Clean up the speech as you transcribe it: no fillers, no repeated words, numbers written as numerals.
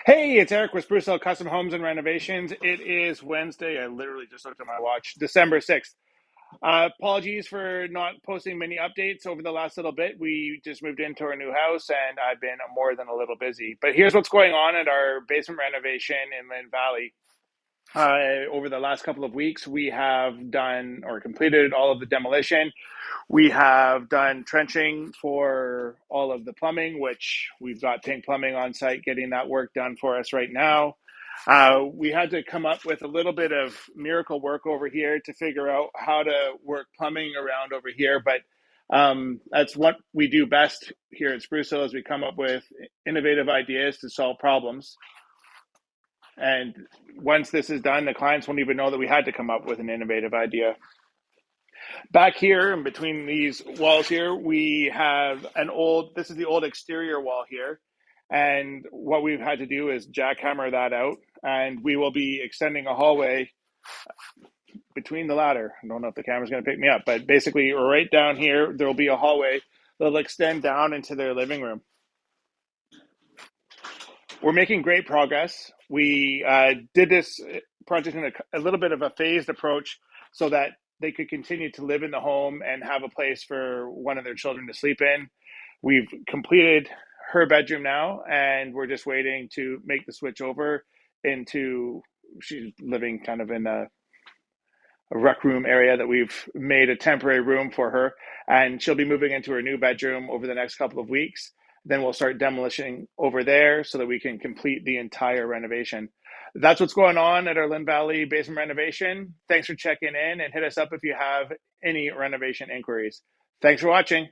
Hey, it's Eric with Spruce Hill Custom Homes and Renovations. It is Wednesday. I literally just looked at my watch, December 6th. Apologies for not posting many updates over the last little bit. We just moved into our new house and I've been more than a little busy. But here's what's going on at our basement renovation in Lynn Valley. Over the last couple of weeks, we have done or completed all of the demolition. We have done trenching for all of the plumbing, which we've got Pink Plumbing on site getting that work done for us right now. We had to come up with a little bit of miracle work over here to figure out how to work plumbing around over here, but that's what we do best here at Spruce Hill is we come up with innovative ideas to solve problems. And once this is done, the clients won't even know that we had to come up with an innovative idea. Back here in between these walls here, we have this is the old exterior wall here. And what we've had to do is jackhammer that out. And we will be extending a hallway between the ladder. I don't know if the camera's going to pick me up, but basically right down here, there'll be a hallway that'll extend down into their living room. We're making great progress. We did this project in a little bit of a phased approach so that they could continue to live in the home and have a place for one of their children to sleep in. We've completed her bedroom now, and we're just waiting to make the switch over into, she's living kind of in a rec room area that we've made a temporary room for her, and she'll be moving into her new bedroom over the next couple of weeks. Then we'll start demolishing over there so that we can complete the entire renovation. That's what's going on at our Lynn Valley basement renovation. Thanks for checking in, and hit us up if you have any renovation inquiries. Thanks for watching.